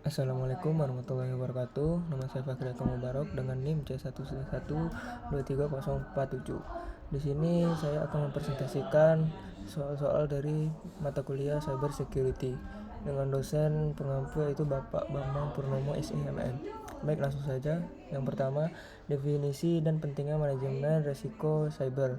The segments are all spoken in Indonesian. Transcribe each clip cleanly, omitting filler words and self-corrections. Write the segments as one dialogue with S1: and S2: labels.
S1: Assalamualaikum warahmatullahi wabarakatuh. Nama saya Fakri Mubarak dengan NIM C11123047. Di sini saya akan mempresentasikan soal-soal dari mata kuliah Cyber Security dengan dosen pengampu yaitu Bapak Bambang Purnomo SIMM. Baik, langsung saja. Yang pertama, definisi dan pentingnya manajemen risiko cyber.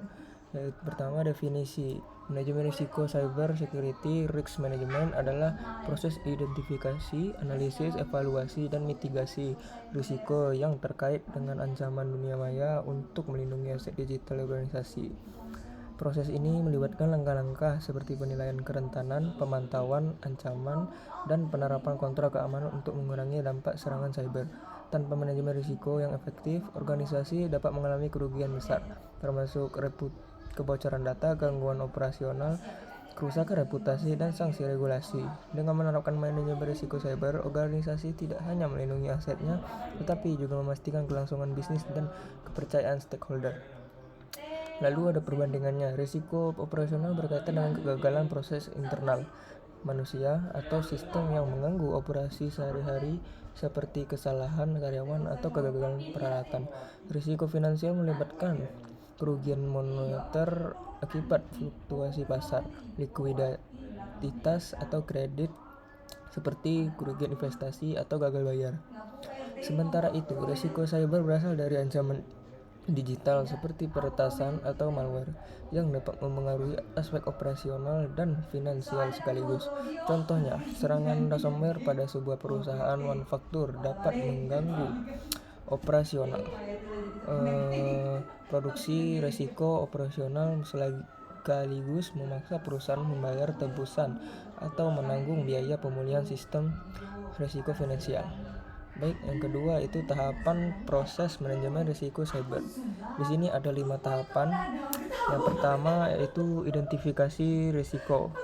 S1: Pertama, definisi manajemen risiko cyber security risk management adalah proses identifikasi, analisis, evaluasi, dan mitigasi risiko yang terkait dengan ancaman dunia maya untuk melindungi aset digital organisasi. Proses ini melibatkan langkah-langkah seperti penilaian kerentanan, pemantauan ancaman, dan penerapan kontrol keamanan untuk mengurangi dampak serangan cyber. Tanpa manajemen risiko yang efektif, organisasi dapat mengalami kerugian besar, termasuk kebocoran data, gangguan operasional, kerusakan reputasi, dan sanksi regulasi. Dengan menerapkan manajemen risiko cyber, organisasi tidak hanya melindungi asetnya, tetapi juga memastikan kelangsungan bisnis dan kepercayaan stakeholder. Lalu ada perbandingannya. Risiko operasional berkaitan dengan kegagalan proses internal manusia atau sistem yang mengganggu operasi sehari-hari seperti kesalahan karyawan atau kegagalan peralatan. Risiko finansial melibatkan kerugian moneter akibat fluktuasi pasar, likuiditas atau kredit seperti kerugian investasi atau gagal bayar. Sementara itu, risiko cyber berasal dari ancaman digital seperti peretasan atau malware yang dapat mempengaruhi aspek operasional dan finansial sekaligus. Contohnya, serangan ransomware pada sebuah perusahaan manufaktur dapat mengganggu operasional produksi. Risiko operasional sekaligus memaksa perusahaan membayar tebusan atau menanggung biaya pemulihan sistem risiko finansial. Baik, yang kedua itu tahapan proses manajemen risiko cyber. Di sini ada 5 tahapan. Yang pertama yaitu identifikasi risiko.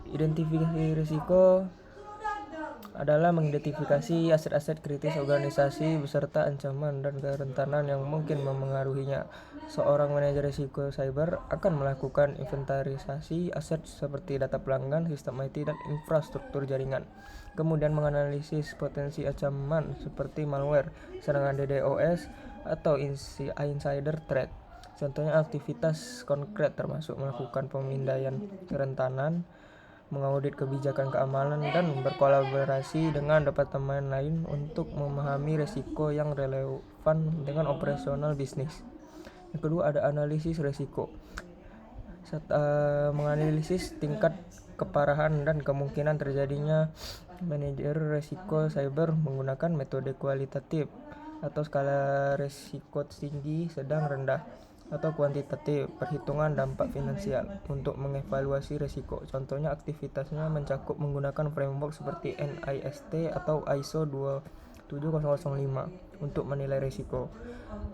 S1: Identifikasi risiko adalah mengidentifikasi aset-aset kritis organisasi beserta ancaman dan kerentanan yang mungkin memengaruhinya. Seorang manajer risiko cyber akan melakukan inventarisasi aset seperti data pelanggan, sistem IT, dan infrastruktur jaringan. Kemudian menganalisis potensi ancaman seperti malware, serangan DDoS, atau insider threat. Contohnya aktivitas konkret termasuk melakukan pemindaian kerentanan, mengaudit kebijakan keamanan, dan berkolaborasi dengan departemen lain untuk memahami risiko yang relevan dengan operasional bisnis. Yang kedua ada analisis risiko. Menganalisis tingkat keparahan dan kemungkinan terjadinya manajer risiko cyber menggunakan metode kualitatif atau skala risiko tinggi, sedang, rendah, atau kuantitatif, perhitungan dampak finansial untuk mengevaluasi risiko. Contohnya aktivitasnya mencakup menggunakan framework seperti NIST atau ISO 27005 untuk menilai risiko.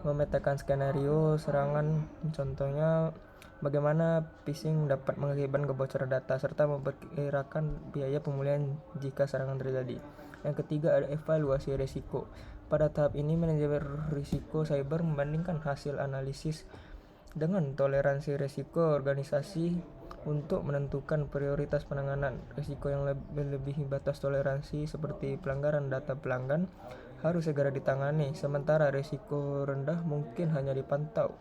S1: Memetakan skenario serangan, contohnya bagaimana phishing dapat mengakibatkan kebocoran data, serta memperkirakan biaya pemulihan jika serangan terjadi. Yang ketiga ada evaluasi risiko. Pada tahap ini, manajemen risiko cyber membandingkan hasil analisis dengan toleransi risiko organisasi untuk menentukan prioritas penanganan. Risiko yang melebihi batas toleransi seperti pelanggaran data pelanggan harus segera ditangani, sementara risiko rendah mungkin hanya dipantau.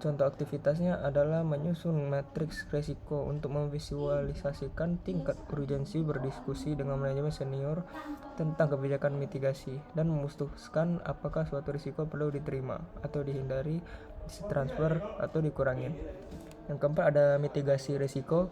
S1: Contoh aktivitasnya adalah menyusun matriks risiko untuk memvisualisasikan tingkat urgensi, berdiskusi dengan manajemen senior tentang kebijakan mitigasi, dan memutuskan apakah suatu risiko perlu diterima atau dihindari, ditransfer, atau dikurangi. Yang keempat ada mitigasi risiko.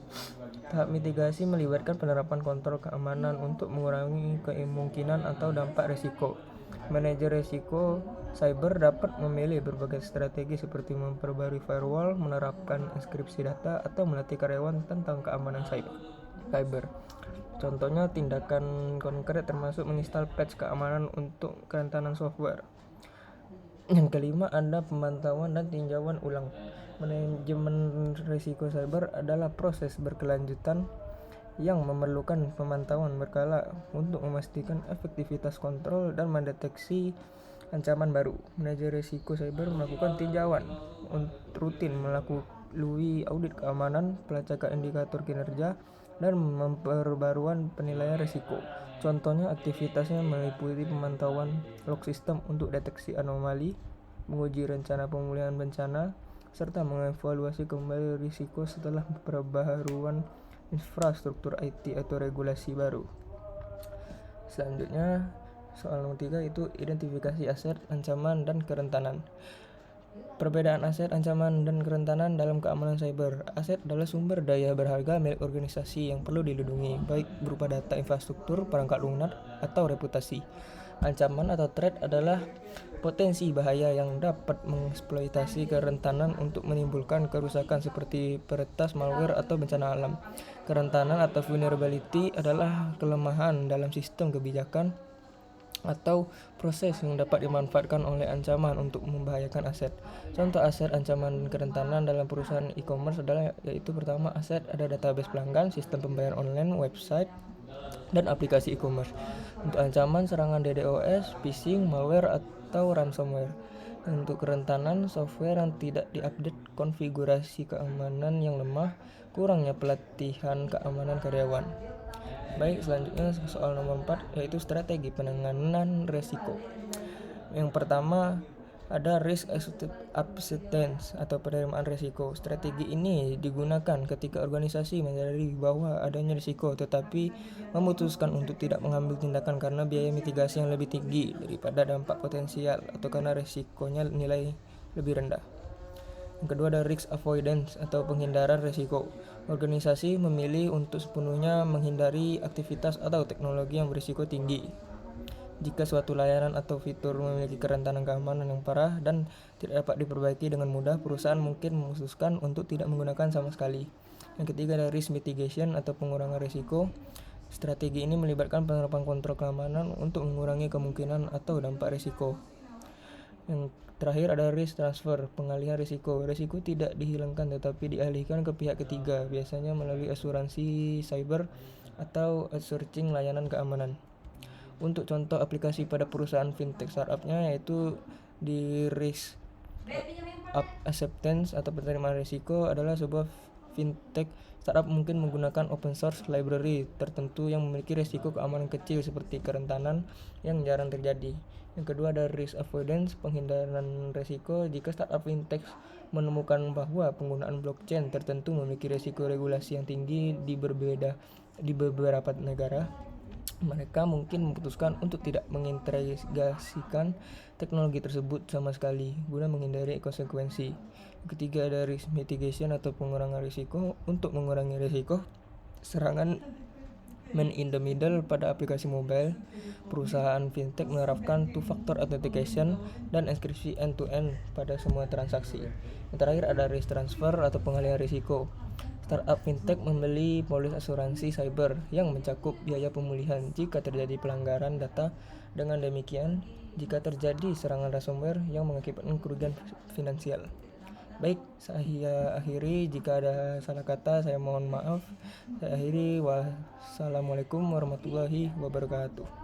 S1: Tahap mitigasi melibatkan penerapan kontrol keamanan untuk mengurangi kemungkinan atau dampak risiko. Manajer risiko cyber dapat memilih berbagai strategi seperti memperbarui firewall, menerapkan enkripsi data, atau melatih karyawan tentang keamanan cyber. Contohnya tindakan konkret termasuk menginstal patch keamanan untuk kerentanan software. Yang kelima ada pemantauan dan tinjauan ulang. Manajemen risiko cyber adalah proses berkelanjutan yang memerlukan pemantauan berkala untuk memastikan efektivitas kontrol dan mendeteksi ancaman baru. Manajer risiko cyber melakukan tinjauan rutin, melalui audit keamanan, pelacakan indikator kinerja, dan memperbaruan penilaian risiko. Contohnya aktivitasnya meliputi pemantauan log sistem untuk deteksi anomali, menguji rencana pemulihan bencana, serta mengevaluasi kembali risiko setelah perbaharuan infrastruktur IT atau regulasi baru. Selanjutnya, soal nomor 3 itu identifikasi aset, ancaman, dan kerentanan. Perbedaan aset, ancaman, dan kerentanan dalam keamanan cyber. Aset adalah sumber daya berharga milik organisasi yang perlu dilindungi, baik berupa data infrastruktur, perangkat lunak, atau reputasi. Ancaman atau threat adalah potensi bahaya yang dapat mengeksploitasi kerentanan untuk menimbulkan kerusakan seperti peretas, malware, atau bencana alam. Kerentanan atau vulnerability adalah kelemahan dalam sistem kebijakan atau proses yang dapat dimanfaatkan oleh ancaman untuk membahayakan aset. Contoh aset, ancaman, dan kerentanan dalam perusahaan e-commerce adalah yaitu pertama, aset ada database pelanggan, sistem pembayaran online, website, dan aplikasi e-commerce. Untuk ancaman, serangan DDoS, phishing, malware, atau ransomware. Untuk kerentanan, software yang tidak diupdate, konfigurasi keamanan yang lemah, kurangnya pelatihan keamanan karyawan. Baik, selanjutnya soal nomor 4 yaitu strategi penanganan risiko. Yang pertama ada risk acceptance atau penerimaan risiko. Strategi ini digunakan ketika organisasi menyadari bahwa adanya risiko tetapi memutuskan untuk tidak mengambil tindakan karena biaya mitigasi yang lebih tinggi daripada dampak potensial atau karena risikonya nilai lebih rendah. Yang kedua ada risk avoidance atau penghindaran risiko. Organisasi memilih untuk sepenuhnya menghindari aktivitas atau teknologi yang berisiko tinggi. Jika suatu layanan atau fitur memiliki kerentanan keamanan yang parah dan tidak dapat diperbaiki dengan mudah, perusahaan mungkin memutuskan untuk tidak menggunakan sama sekali. Yang ketiga ada risk mitigation atau pengurangan risiko. Strategi ini melibatkan penerapan kontrol keamanan untuk mengurangi kemungkinan atau dampak risiko. Yang terakhir ada risk transfer, pengalihan risiko. Risiko tidak dihilangkan tetapi dialihkan ke pihak ketiga, biasanya melalui asuransi cyber atau outsourcing layanan keamanan. Untuk contoh aplikasi pada perusahaan fintech startupnya yaitu di risk acceptance atau penerimaan risiko adalah sebuah fintech startup mungkin menggunakan open source library tertentu yang memiliki risiko keamanan kecil seperti kerentanan yang jarang terjadi. Yang kedua ada risk avoidance, penghindaran risiko. Jika startup fintech menemukan bahwa penggunaan blockchain tertentu memiliki risiko regulasi yang tinggi di beberapa negara, mereka mungkin memutuskan untuk tidak mengintegrasikan teknologi tersebut sama sekali guna menghindari konsekuensi. Ketiga ada risk mitigation atau pengurangan risiko. Untuk mengurangi risiko serangan man in the middle pada aplikasi mobile, perusahaan fintech menerapkan two-factor authentication dan enkripsi end-to-end pada semua transaksi. Yang terakhir ada risk transfer atau pengalihan risiko. Startup fintech membeli polis asuransi cyber yang mencakup biaya pemulihan jika terjadi pelanggaran data. Dengan demikian, jika terjadi serangan ransomware yang mengakibatkan kerugian finansial. Baik, saya akhiri. Jika ada salah kata, saya mohon maaf. Saya akhiri. Wassalamualaikum warahmatullahi wabarakatuh.